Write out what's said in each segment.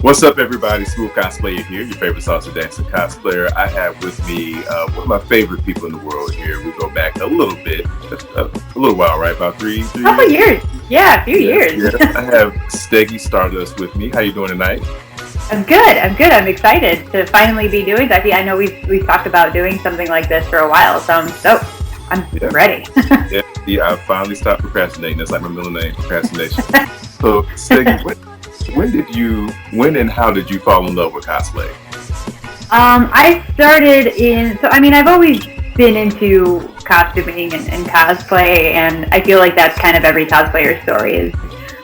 What's up, everybody? Smoove Cosplayer here, your favorite salsa dancing cosplayer. I have with me one of my favorite people in the world here. We go back a little bit, a little while, right? About three couple years. Yeah, a few years. Yeah. I have Steggy Stardust with me. How you doing tonight? I'm good. I'm excited to finally be doing that. I know we've talked about doing something like this for a while, so I'm stoked. I'm ready. Yeah, I finally stopped procrastinating. That's like my middle name, procrastination. So, Steggy, when and how did you fall in love with cosplay? I started I've always been into costuming and cosplay, and I feel like that's kind of every cosplayer's story.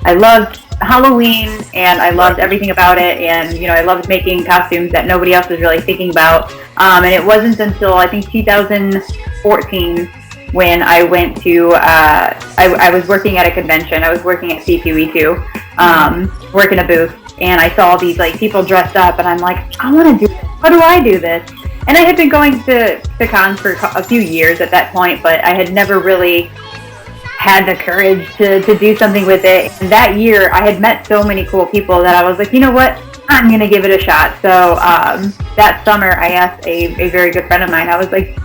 I loved Halloween, and I loved everything about it, and I loved making costumes that nobody else was really thinking about. And it wasn't until I think 2014 when I went to I was working at a convention. I was working at C2E2, working a booth, and I saw these people dressed up, and I'm like, I want to do this. How do I do this? And I had been going to cons for a few years at that point, but I had never really had the courage to do something with it. And that year, I had met so many cool people that I was like, you know what? I'm going to give it a shot. So that summer, I asked a very good friend of mine, I was like,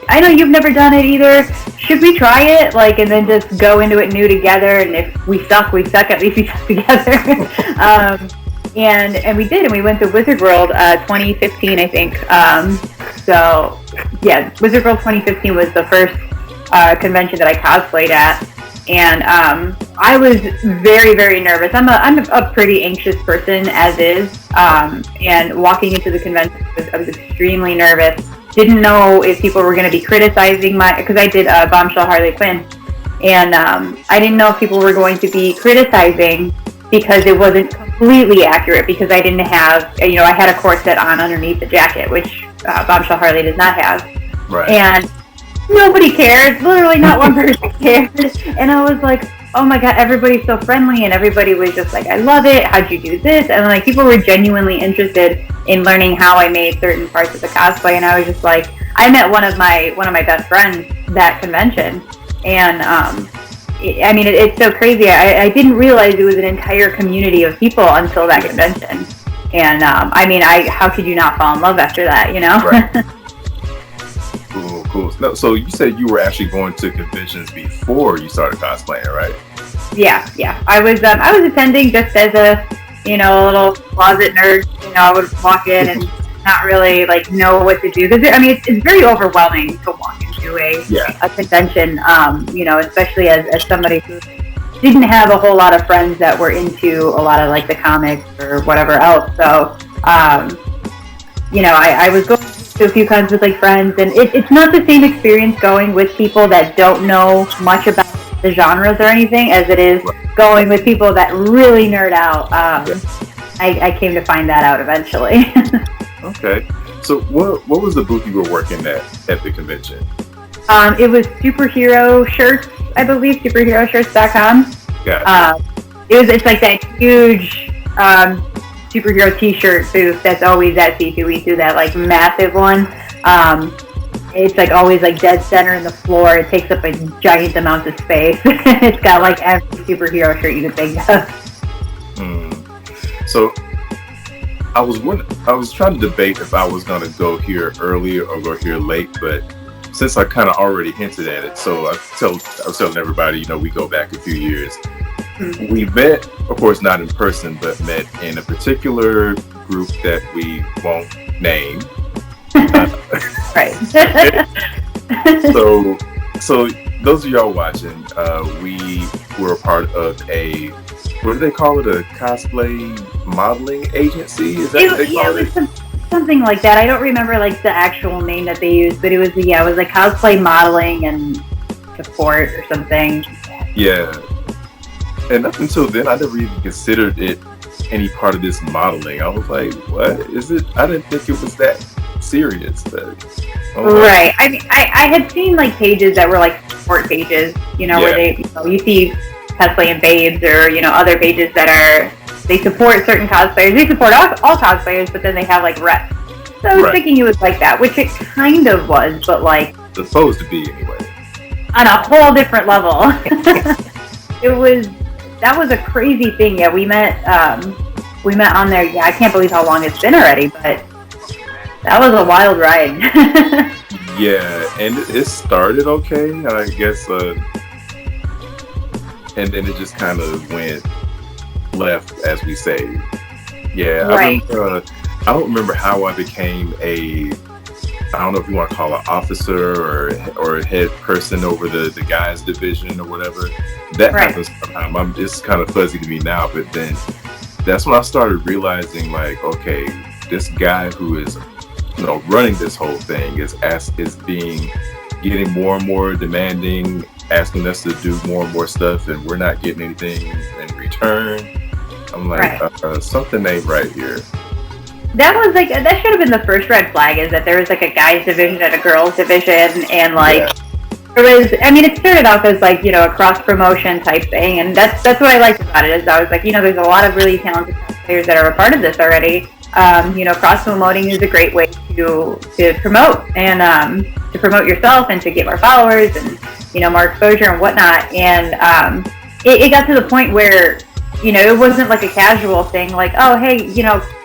I know you've never done it either. Should we try it? And then just go into it new together. And if we suck, at least we suck together. And we did. And we went to Wizard World 2015, I think. So, yeah, Wizard World 2015 was the first convention that I cosplayed at. And I was very, very nervous. I'm a pretty anxious person as is. And walking into the convention, I was extremely nervous. Didn't know if people were going to be criticizing because I did Bombshell Harley Quinn, and I didn't know if people were going to be criticizing because it wasn't completely accurate, because I didn't have, I had a corset on underneath the jacket, which Bombshell Harley does not have. Right. And nobody cared, literally not one person cared, and I was like, oh my god, everybody's so friendly, and everybody was just like, I love it, how'd you do this? And people were genuinely interested in learning how I made certain parts of the cosplay, and I was just like, I met one of my best friends that convention, and it's so crazy. I didn't realize it was an entire community of people until that convention, and how could you not fall in love after that, Right. Cool. No, so you said you were actually going to conventions before you started cosplaying, right? Yeah. I was attending just as a little closet nerd. I would walk in and not really know what to do, because it's very overwhelming to walk into a convention. Especially as somebody who didn't have a whole lot of friends that were into a lot of the comics or whatever else. So I was going to a few cons with friends, and it's not the same experience going with people that don't know much about the genres or anything as it is going with people that really nerd out. I came to find that out eventually. Okay. So what was the booth you were working at the convention? It was superhero shirts, I believe, superheroshirts.com. Gotcha. It's that huge superhero t-shirt booth that's always at C2E2, that massive one. It's always dead center in the floor. It takes up a giant amount of space. It's got every superhero shirt you could think of. So I was trying to debate if I was going to go here early or go here late, but since I kind of already hinted at it, so I was telling everybody, we go back a few years. We met, of course, not in person, but met in a particular group that we won't name. Right. So those of y'all watching, we were a part of what do they call it? A cosplay modeling agency? Is that what they call it? Something like that. I don't remember the actual name that they used, but it was cosplay modeling and support or something. Yeah. And up until then, I never even considered it any part of this modeling. I was like, what is it? I didn't think it was that serious. But, right. I had seen pages that were support pages, where they, you see Cosplay and Babes or, other pages that they support certain cosplayers. They support all cosplayers, but then they have reps. So I was thinking it was that, which it kind of was, but supposed to be anyway. On a whole different level. That was a crazy thing. Yeah, we met we met on there. Yeah, I can't believe how long it's been already, but that was a wild ride. Yeah, and it started okay, I guess, and then it just kind of went left, as we say. Yeah, Right. I don't remember how I became I don't know if you want to call it officer or a head person over the guys division or whatever. That Right. happens sometime. It's kind of fuzzy to me now, but then that's when I started realizing, like, okay, this guy who is, running this whole thing is getting more and more demanding, asking us to do more and more stuff, and we're not getting anything in return. I'm like, Right. something ain't right here. That was like, that should have been the first red flag, is that there was like a guys division and a girls division, and like, Yeah. it started off as like, a cross promotion type thing, and that's what I liked about it, is I was like, there's a lot of really talented players that are a part of this already. Cross promoting is a great way to promote, and to promote yourself and to get more followers and, more exposure and whatnot. And it got to the point where, it wasn't like a casual thing, like, oh, hey,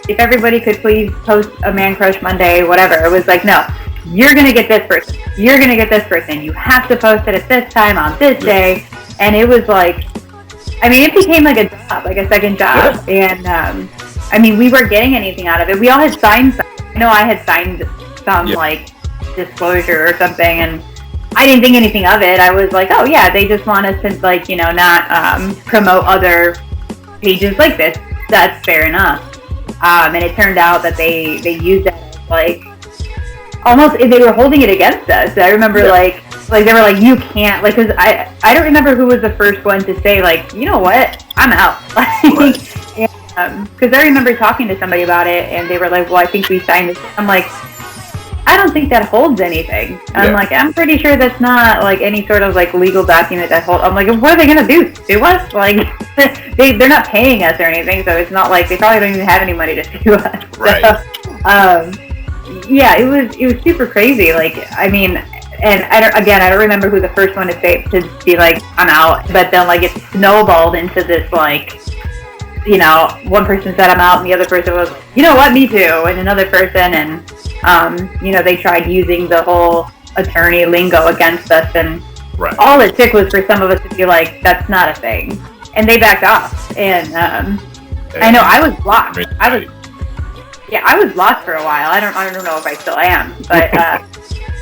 if everybody could please post a Man Crush Monday, whatever. It was like, no, you're going to get this person. You're going to get this person. You have to post it at this time on this day. And it was like, it became like a job, like a second job. Yeah. And, we weren't getting anything out of it. We all had signed some. I know I had signed some, like, disclosure or something, and I didn't think anything of it. I was like, oh, yeah, they just want us to, like, not promote other pages like this. That's fair enough. And it turned out that they used it as, like, almost, they were holding it against us. I remember, like they were like, you can't, like, because I don't remember who was the first one to say, like, you know what, I'm out. Because I remember talking to somebody about it, and they were like, well, I think we signed this. I'm like, I don't think that holds anything. I'm like, I'm pretty sure that's not, like, any sort of, like, legal document that holds. I'm like, what are they going to do? Sue us? Like, they're not paying us or anything, so it's not like they probably don't even have any money to sue us. Right. So, yeah, it was super crazy. Like, and I don't remember who the first one to be like, I'm out. But then, like, it snowballed into this, like, one person said I'm out, and the other person was, you know what, me too, and another person, and they tried using the whole attorney lingo against us, and all it took was for some of us to be like, that's not a thing, and they backed off. And I know I was blocked. I was blocked for a while. I don't know if I still am, but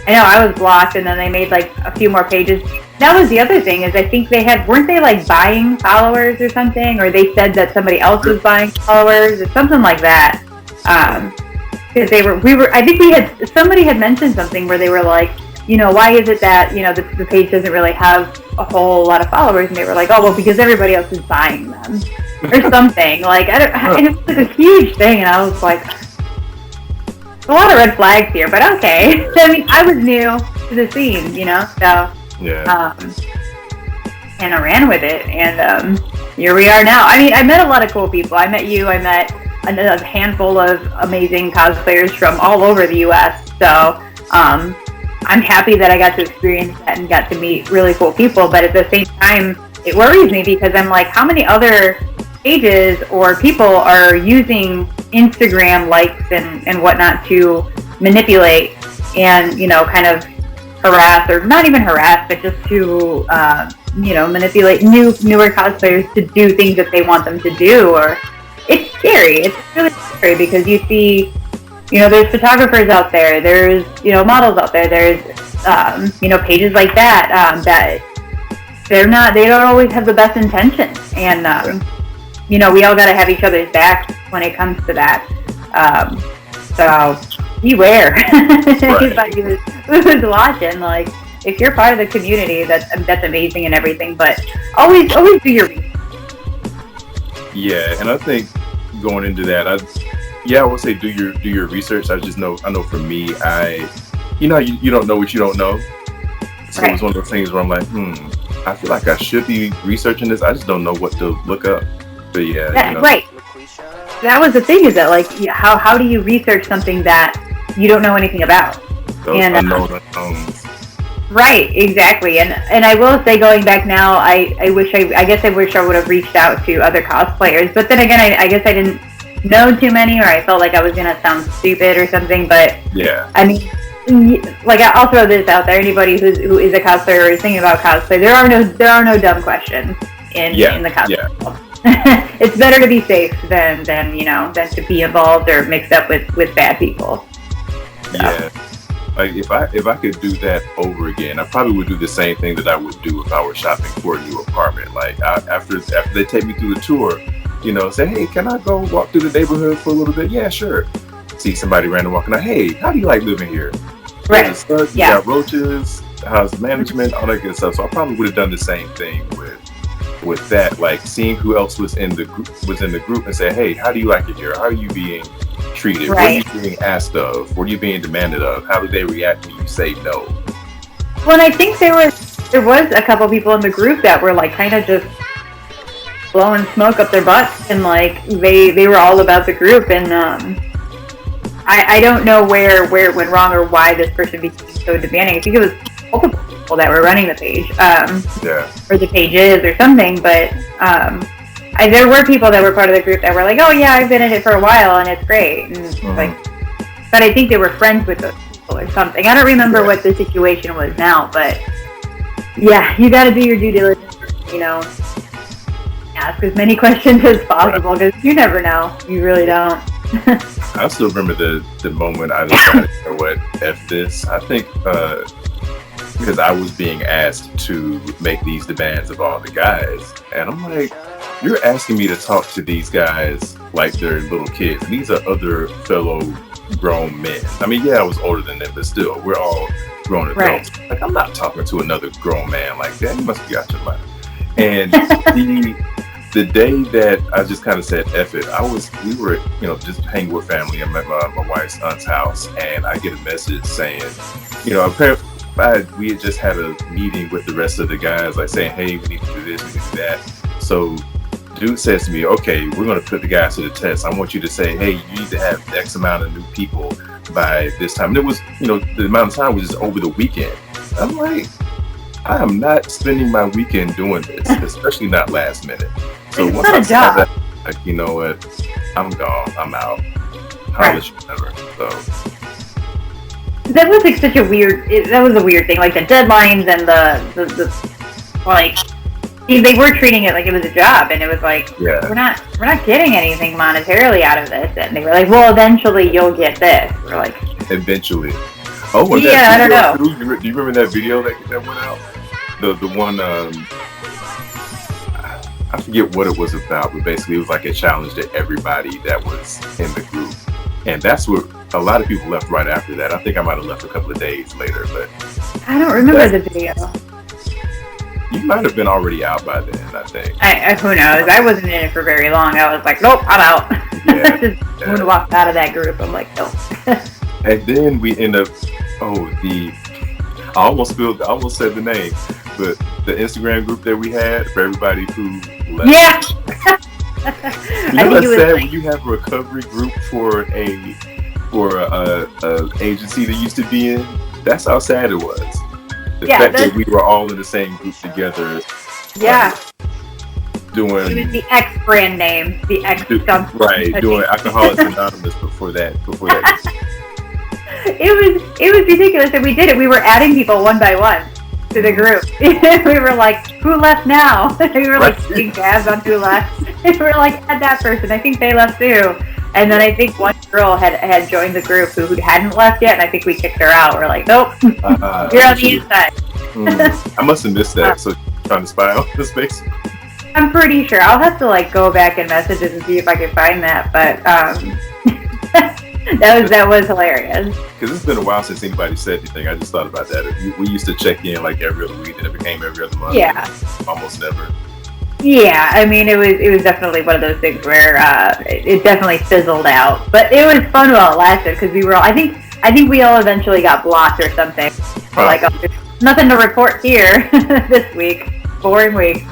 I know I was blocked, and then they made like a few more pages. That was the other thing, is I think weren't they like buying followers or something, or they said that somebody else was buying followers or something like that. Because I think somebody had mentioned something where they were like, why is it that, the page doesn't really have a whole lot of followers? And they were like, oh, well, because everybody else is buying them or something. Like, and it was like a huge thing, and I was like, a lot of red flags here, but okay. I was new to the scene, so. Yeah. And I ran with it, and here we are now. I met a lot of cool people. I met you. I met a handful of amazing cosplayers from all over the U.S. So I'm happy that I got to experience that and got to meet really cool people. But at the same time, it worries me, because I'm like, how many other pages or people are using Instagram likes and whatnot to manipulate and, kind of harass, or not even harass, but just to, manipulate newer cosplayers to do things that they want them to do. Or it's scary. It's really scary, because you see, there's photographers out there, there's, models out there, there's, pages like that, that they don't always have the best intentions. And, we all got to have each other's backs when it comes to that. So beware. Anybody who's watching, like, if you're part of the community, that's amazing and everything, but always do your research. Yeah, and I think going into that, I would say do your research. I know for me, you don't know what you don't know. So It's one of those things where I'm like, I feel like I should be researching this. I just don't know what to look up. But yeah, right. That was the thing, is that, like, how do you research something that you don't know anything about? Those unknowns. Right, exactly. And I will say, going back now, I wish I would have reached out to other cosplayers. But then again, I guess I didn't know too many, or I felt like I was gonna sound stupid or something. But yeah, I mean, like I'll throw this out there: anybody who is a cosplayer or is thinking about cosplay, there are no dumb questions in the cosplay world. It's better to be safe than to be involved or mixed up with bad people. So. Yeah. Like if I could do that over again, I probably would do the same thing that I would do if I were shopping for a new apartment. Like after they take me through the tour, say, hey, can I go walk through the neighborhood for a little bit? Yeah, sure. See somebody random walking out. Hey, how do you like living here? Right. You got roaches. How's management? All that good stuff. So I probably would have done the same thing with that. Like seeing who else was in the group and say, hey, how do you like it here? How are you being treated? Right. What are you being asked of? What are you being demanded of? How do they react when you say no? Well, and I think there was a couple people in the group that were like kind of just blowing smoke up their butts, and like they were all about the group, and I don't know where it went wrong or why this person became so demanding. I think it was multiple people that were running the page, or the pages or something, but there were people that were part of the group that were like, oh yeah, I've been in it for a while and it's great, and like, but I think they were friends with those people or something. I don't remember what the situation was now, but yeah, you got to do your due diligence, ask as many questions as possible, because you never know. You really don't. I still remember the moment I decided, you know what, F this. I think because I was being asked to make these demands of all the guys, and I'm like, you're asking me to talk to these guys like they're little kids. These are other fellow grown men. I mean, yeah, I was older than them, but still, we're all grown adults. Right. Like, I'm not talking to another grown man like that. You must be out your mind. And the day that I just kind of said F it, we were just hanging with family. I'm at my wife's aunt's house, and I get a message saying, apparently we had just had a meeting with the rest of the guys, like saying, hey, we need to do this, we need to do that. So dude says to me, okay, we're going to put the guys to the test. I want you to say, hey, you need to have X amount of new people by this time. And it was, the amount of time was just over the weekend. I'm like, I am not spending my weekend doing this, especially not last minute. So once I saw that, like, you know what, I'm gone, I'm out. Holla you never. So that was like such a weird. That was a weird thing, like the deadlines and the like. They were treating it like it was a job, and it was like, we're not getting anything monetarily out of this. And they were like, well, eventually you'll get this. We're like, eventually. Oh, yeah, I don't know. Do you remember that video that went out? The one, I forget what it was about, but basically it was like a challenge to everybody that was in the group. And that's what a lot of people left right after that. I think I might have left a couple of days later, but I don't remember the video. You might have been already out by then, I think. Who knows? I wasn't in it for very long. I was like, nope, I'm out. Yeah, Just walked out of that group. I'm like, nope. And then we end up, I almost said the name, but the Instagram group that we had for everybody who left. Yeah. You know what's sad when you have a recovery group for a agency that used to be in? That's how sad it was. The fact that we were all in the same group together. Yeah. Doing. It was the X brand name. The X stuff. Right. Doing Alcoholics Anonymous before that. It was ridiculous that we did it. We were adding people one by one to the group. We were like, who left now? We were like taking tabs on who left. We were like, add that person. I think they left too. And then I think one girl had joined the group who hadn't left yet, and I think we kicked her out. We're like, nope, you're on the inside. I must have missed that. So trying to spy on this space. I'm pretty sure. I'll have to go back in messages and see if I can find that. But that was hilarious. Because it's been a while since anybody said anything. I just thought about that. We used to check in like every other week, and it became every other month. Yeah. Almost never. Yeah, I mean, it was definitely one of those things where it definitely fizzled out. But it was fun while it lasted, because we were all, I think we all eventually got blocked or something. Like, oh, there's nothing to report here this week. Boring week.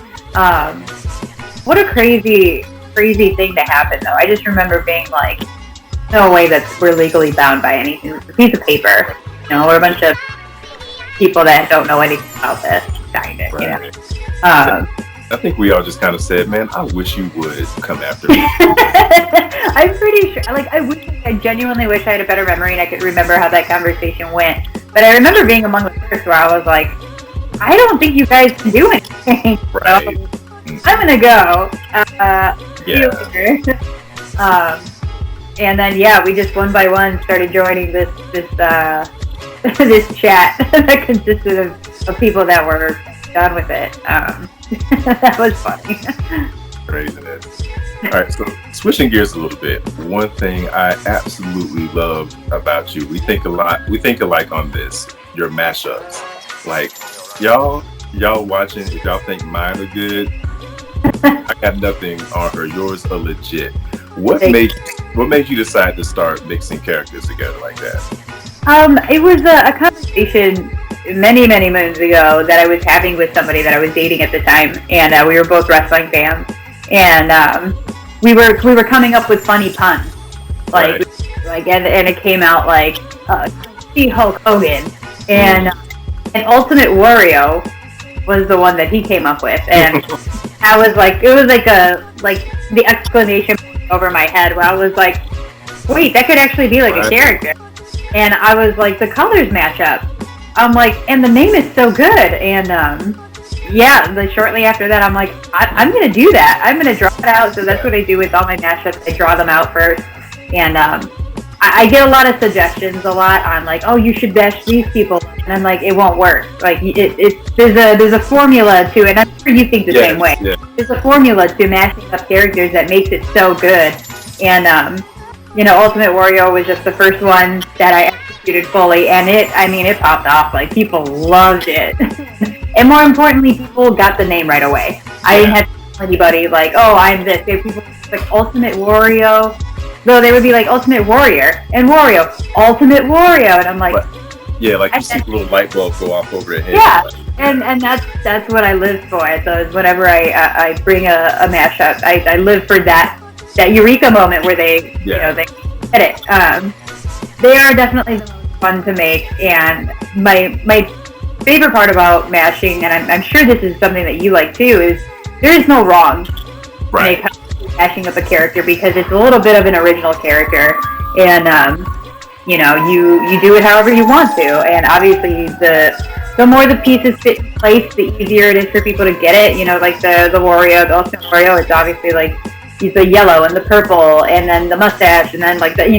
What a crazy thing to happen, though. I just remember being like, no way that we're legally bound by anything. It's a piece of paper. We're a bunch of people that don't know anything about this. Signed it, I think we all just kind of said, man, I wish you would come after me. I'm pretty sure, like, I genuinely wish I had a better memory and I could remember how that conversation went. But I remember being among the first where I was like, I don't think you guys can do anything. Right. So I'm gonna go. And then we just one by one started joining this this chat that consisted of people that were done with it. That was funny. Craziness. All right, so switching gears a little bit. One thing I absolutely love about you, we think alike on this. Your mashups, like y'all watching. If y'all think mine are good, I got nothing on her. Yours are legit. What made you decide to start mixing characters together like that? It was a conversation many moons ago that I was having with somebody that I was dating at the time, and we were both wrestling fans, and we were coming up with funny puns, and it came out like Hulk Hogan, and Ultimate Wario was the one that he came up with, and I was like, it was like the exclamation over my head where I was like, wait, that could actually be like a character. And I was like, the colors match up. I'm like, and the name is so good. And shortly after that, I'm like, I'm going to do that. I'm going to draw it out. So that's what I do with all my mashups. I draw them out first. And I get a lot of suggestions on like, oh, you should bash these people. And I'm like, it won't work. Like, there's a formula to it. And I'm sure you think the same way. Yeah. There's a formula to mashing up characters that makes it so good. And, Ultimate Wario was just the first one that I executed fully. And it popped off. Like, people loved it. And more importantly, people got the name right away. I didn't have to tell anybody like, oh, I'm this. They people like Ultimate Wario. Though they would be like Ultimate Warrior and Wario, Ultimate Wario, and I'm like, yeah, like you see the little light bulb go off over your head. Yeah, and that's what I live for. So whenever I bring a mashup, I live for that eureka moment where they they get it. They are definitely the most fun to make, and my favorite part about mashing, and I'm sure this is something that you like too, is there is no wrong. Right. Mashing up a character because it's a little bit of an original character, and you do it however you want to, and obviously the more the pieces fit in place, the easier it is for people to get it. Like the Wario, the Ultimate Wario, it's obviously like he's the yellow and the purple, and then the mustache, and then like it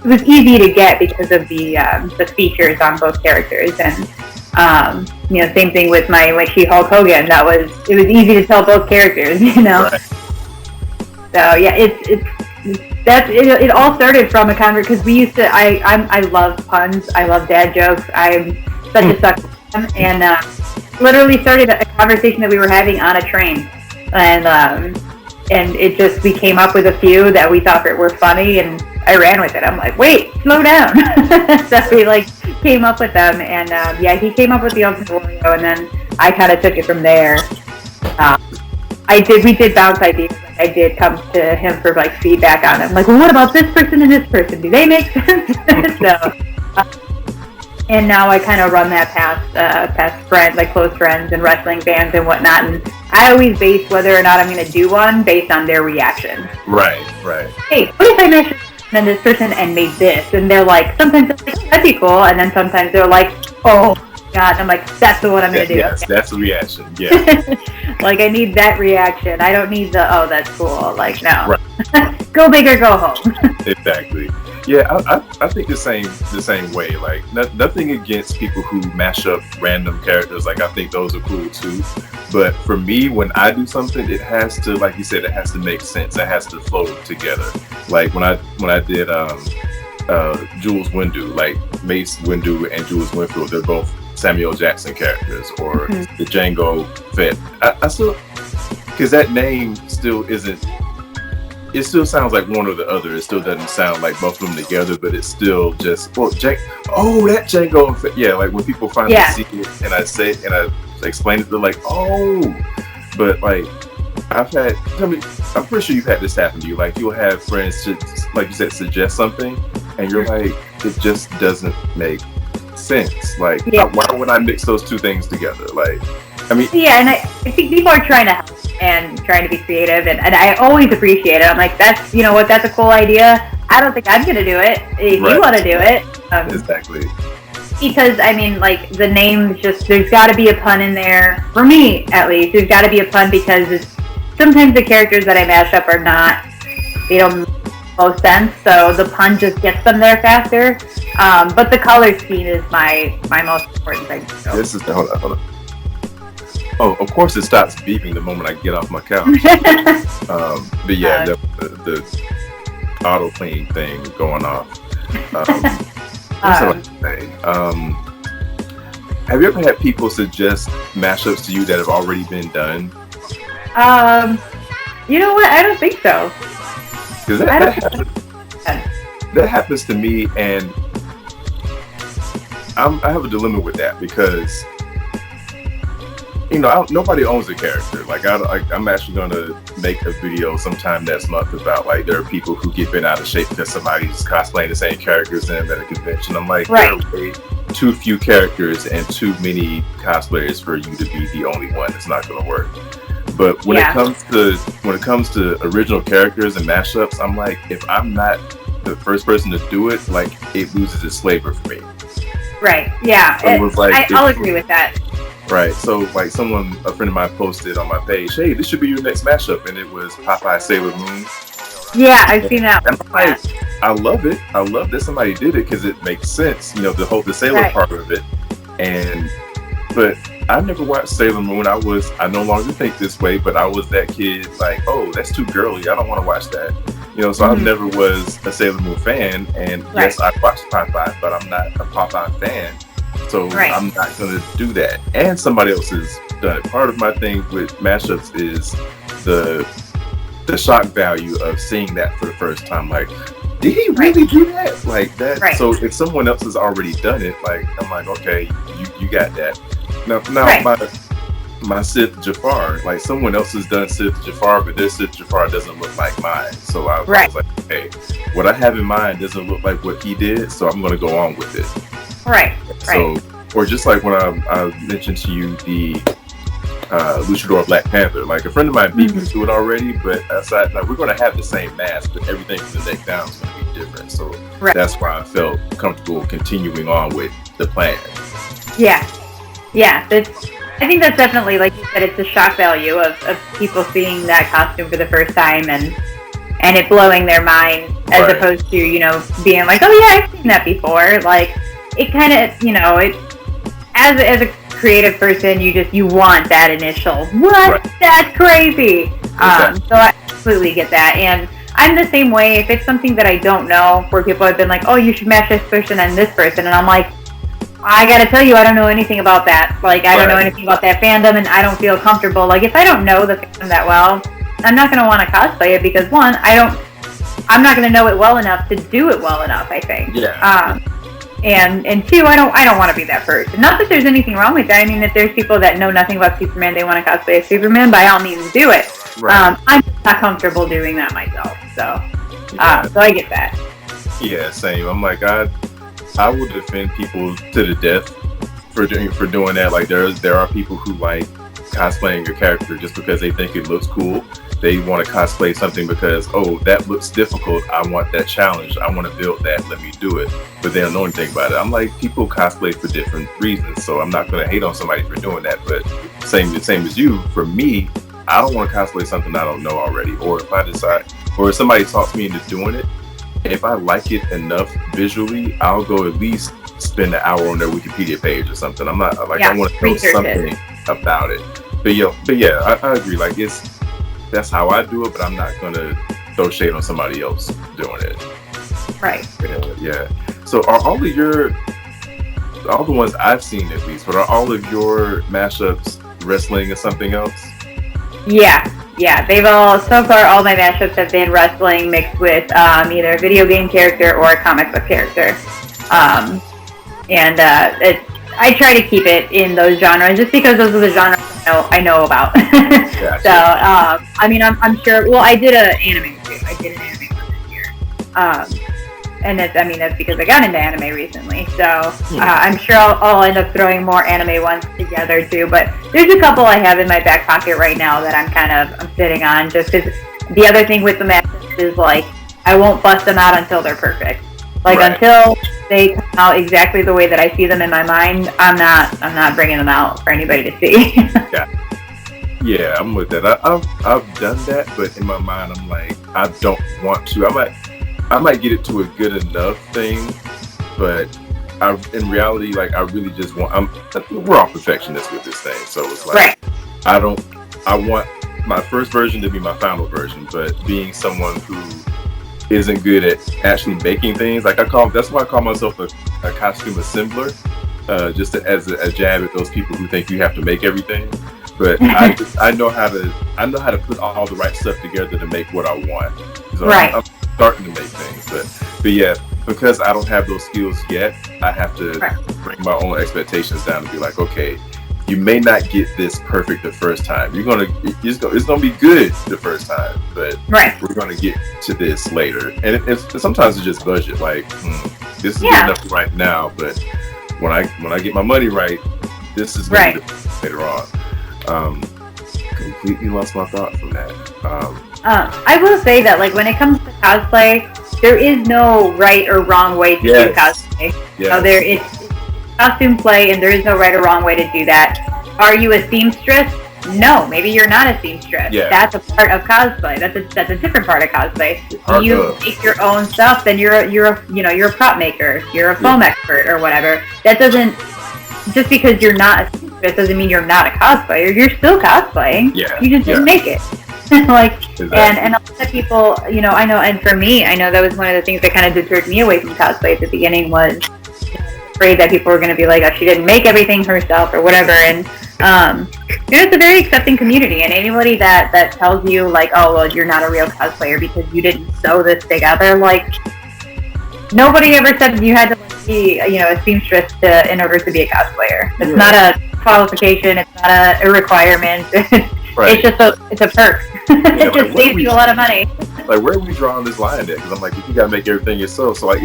was easy to get because of the features on both characters, and same thing with my She-Hulk Hogan. It was easy to tell both characters, Right. So yeah, it all started from a conversation because we used to. I love puns. I love dad jokes. I'm such a sucker for them, and literally started a conversation that we were having on a train, and it just we came up with a few that we thought were funny, and I ran with it. I'm like, wait, slow down. So we came up with them, and he came up with the Ultimate Wario, and then I kind of took it from there. We did bounce ideas. I did come to him for feedback on them. Like, well, what about this person and this person? Do they make sense? So, and now I kind of run that past friends, like close friends and wrestling fans and whatnot. And I always base whether or not I'm going to do one based on their reaction. Right. Hey, what if I matched this person and made this? And they're like, sometimes they're like, oh, that'd be cool. And then sometimes they're like, oh, God, I'm like, that's the one I'm going to do. Yes, okay. That's the reaction, yeah. I need that reaction. I don't need the, oh, that's cool. Like, no. Right. Go big or go home. Exactly. Yeah, I think the same way. Like, nothing against people who mash up random characters. Like, I think those are cool, too. But for me, when I do something, it has to, like you said, it has to make sense. It has to flow together. Like, when I did Jules Windu, like Mace Windu and Jules Winfield, they're both Samuel Jackson characters, or the Django Fett. I still, because that name still isn't, it still sounds like one or the other. It still doesn't sound like both of them together, but it's still just, that Django Fett. Yeah, like when people finally see it and I say it and I explain it, they're like, oh, but like, I'm pretty sure you've had this happen to you. Like, you'll have friends, like you said, suggest something, and you're like, it just doesn't make sense. Like, why would I mix those two things together? Like, I mean, yeah, and I think people are trying to help and trying to be creative, and I always appreciate it. I'm like, that's, you know what, that's a cool idea. I don't think I'm gonna do it. If you want to do it, exactly. Because I mean, like the names, just there's got to be a pun in there for me, at least. There's got to be a pun because sometimes the characters that I mash up are not, they don't make most sense, so the pun just gets them there faster. But the color scheme is my most important thing. So. This is hold on. Oh, of course it stops beeping the moment I get off my couch. But yeah, the auto clean thing going off. Have you ever had people suggest mashups to you that have already been done? You know what? I don't think so. Because that happens to me, and I have a dilemma with that because, you know, nobody owns a character. Like, I'm actually going to make a video sometime next month about, like, there are people who get bent out of shape because somebody's cosplaying the same characters as them at a convention. I'm like, there are way too few characters and too many cosplayers for you to be the only one. It's not going to work. But when it comes to original characters and mashups, I'm like, if I'm not the first person to do it, like, it loses its flavor for me. Right. Yeah. So I'll agree with that. Right. So, like, a friend of mine posted on my page, "Hey, this should be your next mashup," and it was Popeye Sailor Moon. Yeah, I've seen that. And I'm like, I love it. I love that somebody did it because it makes sense. You know, the sailor part of it. But I never watched Sailor Moon. I no longer think this way, but I was that kid like, oh, that's too girly. I don't want to watch that. You know, so I never was a Sailor Moon fan. And yes, I watched Popeye, but I'm not a Popeye fan. So I'm not going to do that. And somebody else has done it. Part of my thing with mashups is the shock value of seeing that for the first time. Like, did he really do that? Like that. So if someone else has already done it, like, I'm like, okay, you got that. Now my Sith Jafar, like, someone else has done Sith Jafar, but their Sith Jafar doesn't look like mine. So I was like, hey, what I have in mind doesn't look like what he did, so I'm going to go on with it. So, or just like when I mentioned to you the Luchador Black Panther, like, a friend of mine beat me to it already, but aside, like, we're going to have the same mask, but everything from the neck down is going to be different. So that's why I felt comfortable continuing on with the plan. Yeah. I think that's definitely, like you said, it's the shock value of people seeing that costume for the first time and it blowing their mind, as opposed to, you know, being like, oh yeah, I've seen that before. Like, it kind of, you know, it as a creative person, you want that initial, what? That's crazy. So I absolutely get that. And I'm the same way. If it's something that I don't know, where people have been like, oh, you should match this person and this person, and I'm like, I gotta tell you, I don't know anything about that. Like, I don't know anything about that fandom, and I don't feel comfortable. Like, if I don't know the fandom that well, I'm not gonna want to cosplay it because, one, I'm not gonna know it well enough to do it well enough, I think. And two, I don't want to be that person. Not that there's anything wrong with that. I mean, if there's people that know nothing about Superman, they want to cosplay as Superman, by all means, do it. I'm just not comfortable doing that myself. So I get that. Yeah, same. I'm like, I will defend people to the death for doing that. Like, there are people who like cosplaying a character just because they think it looks cool. They want to cosplay something because, oh, that looks difficult. I want that challenge. I want to build that. Let me do it. But they don't know anything about it. I'm like, people cosplay for different reasons, so I'm not going to hate on somebody for doing that. But same as you, for me, I don't want to cosplay something I don't know already. Or if I decide, or if somebody talks me into doing it, if I like it enough visually, I'll go at least spend an hour on their Wikipedia page or something. I'm not like, I want to know something about it. But yeah, I agree. Like, that's how I do it, but I'm not going to throw shade on somebody else doing it. Yeah. So are all the ones I've seen at least, but are all of your mashups wrestling or something else? Yeah. So far all my mashups have been wrestling mixed with either a video game character or a comic book character. I try to keep it in those genres just because those are the genres I know about. Gotcha. So, I mean, I'm sure, well, I did an anime too. I did an anime one this year. and that's because I got into anime recently. So I'm sure I'll end up throwing more anime ones together too. But there's a couple I have in my back pocket right now that I'm sitting on, just because the other thing with the mashups is like I won't bust them out until they're perfect. Like until they come out exactly the way that I see them in my mind, I'm not bringing them out for anybody to see. Yeah, I'm with that. I've done that, but in my mind, I'm like, I don't want to. I might get it to a good enough thing, but in reality, like I really just want. We're all perfectionists with this thing, so it's like I want my first version to be my final version, but being someone who isn't good at actually making things, like that's why I call myself a costume assembler, just as a jab at those people who think you have to make everything. But I know how to put all the right stuff together to make what I want. So I'm starting to make things, but yeah, because I don't have those skills yet, I have to bring my own expectations down and be like, okay, you may not get this perfect the first time. It's gonna be good the first time, but we're gonna get to this later. And sometimes it's just budget. Like this is good enough right now, but when I get my money right, this is gonna be later on. Completely lost my thought from that. I will say that, like, when it comes to cosplay, there is no right or wrong way to do cosplay. So it's costume play, and there is no right or wrong way to do that. Are you a seamstress? No, maybe you're not a seamstress. That's a part of cosplay. That's a different part of cosplay. Do you make your own stuff? Then you're a prop maker. You're a foam expert or whatever. That doesn't, just because you're not a seamstress doesn't mean you're not a cosplayer. You're still cosplaying. You just didn't make it. And a lot of people, I know, and for me, I know that was one of the things that kind of deterred me away from cosplay at the beginning, was afraid that people were going to be like, oh, she didn't make everything herself or whatever. And it's a very accepting community, and anybody that tells you like, oh, well, you're not a real cosplayer because you didn't sew this together, like, nobody ever said you had to be a seamstress in order to be a cosplayer. It's not a qualification. It's not a requirement. It's just it's a perk. It just saves you a lot of money. Like, where are we drawing this line at? Because I'm like, you gotta make everything yourself. So like,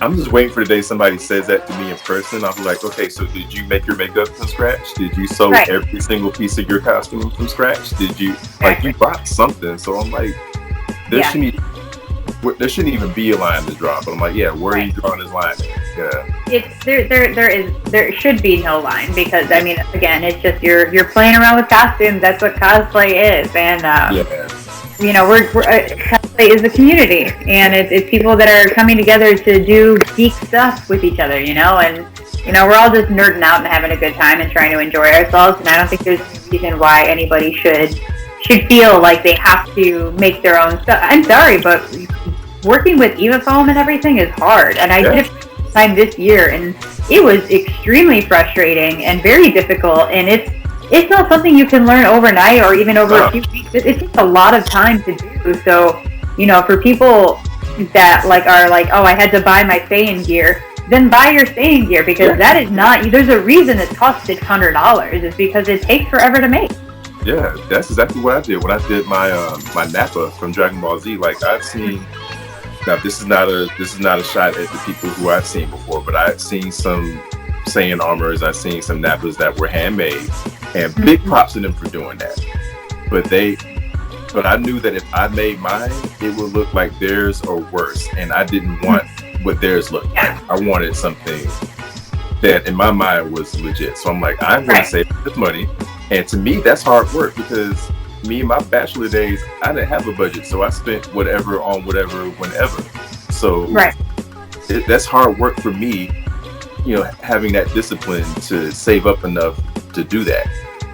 I'm just waiting for the day somebody says that to me in person. I'll be like, okay, so did you make your makeup from scratch? Did you sew every single piece of your costume from scratch? Did you you bought something? So I'm like, there shouldn't even be a line to draw. But I'm like, where are you drawing this line at? There should be no line, because I mean, again, it's just you're playing around with costumes. That's what cosplay is, and cosplay is a community, and it's people that are coming together to do geek stuff with each other, and we're all just nerding out and having a good time and trying to enjoy ourselves. And I don't think there's any reason why anybody should feel like they have to make their own stuff. I'm sorry, but working with EVA Foam and everything is hard, and I did it time this year, and it was extremely frustrating and very difficult, and it's not something you can learn overnight or even over a few weeks. It takes a lot of time to do. So for people that are like, oh, I had to buy my staying gear, then buy your staying gear, because that is not, there's a reason it costs $600. It's because it takes forever to make. Yeah, that's exactly what I did when I did my my Nappa from Dragon Ball Z. Like, I've seen. Now, this is not a shot at the people who I've seen before, but I've seen some Saiyan armors, I've seen some Nappas that were handmade, and big props to them for doing that. But I knew that if I made mine, it would look like theirs or worse, and I didn't want what theirs looked like. I wanted something that in my mind was legit. So I'm like, I'm going to save this money, and to me, that's hard work, because me in my bachelor days, I didn't have a budget, so I spent whatever on whatever whenever. So that's hard work for me, having that discipline to save up enough to do that.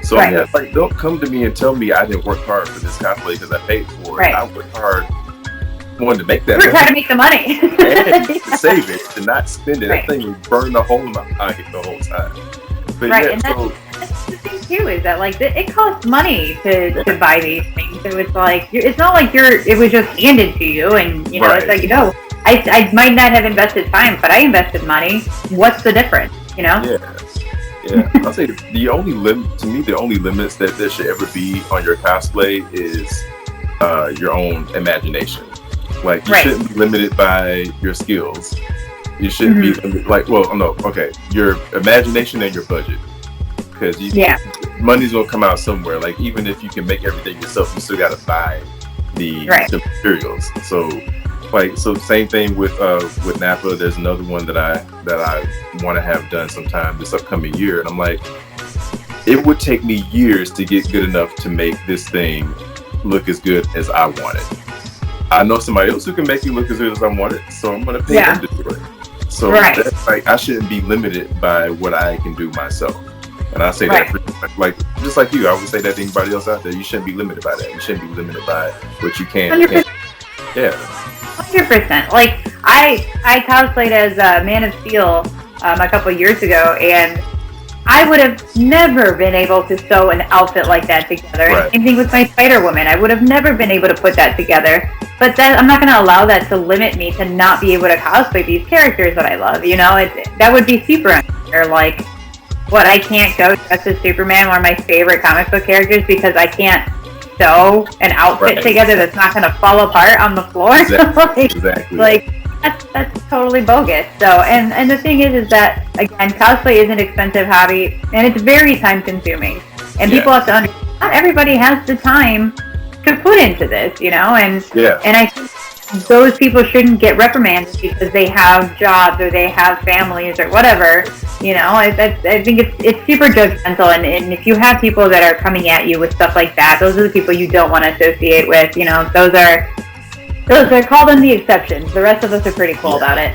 So like, don't come to me and tell me I didn't work hard for this cosplay because I paid for it. I worked hard, wanted to make that. We're trying to make the money and to save it, to not spend it. That thing would burn the hole in my pocket the whole time. But and that's the thing too, is that like it costs money to buy these things. So it's like, it's not like it was just handed to you, and it's like, I might not have invested time, but I invested money. What's the difference? I'll say the only limits that there should ever be on your cosplay is your own imagination. Like, you shouldn't be limited by your skills. You shouldn't be limited, like, well, no, okay, your imagination and your budget. Because money's gonna come out somewhere. Like, even if you can make everything yourself, you still gotta buy the materials. So, like, same thing with Napa. There's another one that I want to have done sometime this upcoming year, and I'm like, it would take me years to get good enough to make this thing look as good as I want it. I know somebody else who can make it look as good as I want it, so I'm gonna pay them to do it. So that's, like, I shouldn't be limited by what I can do myself. And I say that, like, just like you, I would say that to anybody else out there. You shouldn't be limited by that. You shouldn't be limited by what you can. 100%. Yeah. 100%. Like, I cosplayed as Man of Steel a couple years ago, and I would have never been able to sew an outfit like that together. Right. Same thing with my Spider-Woman. I would have never been able to put that together. But I'm not going to allow that to limit me to not be able to cosplay these characters that I love. You know, that would be super unfair. Like, what, I can't go dress as Superman, one of my favorite comic book characters, because I can't sew an outfit together that's not going to fall apart on the floor. Exactly. Like, that's totally bogus. So, and the thing is that, again, cosplay is an expensive hobby, and it's very time consuming. And people have to understand, not everybody has the time to put into this, you know, and I think those people shouldn't get reprimanded because they have jobs or they have families or whatever, you know. I think it's super judgmental, and if you have people that are coming at you with stuff like that, those are the people you don't want to associate with, you know. Those are called in the exceptions. The rest of us are pretty cool about it.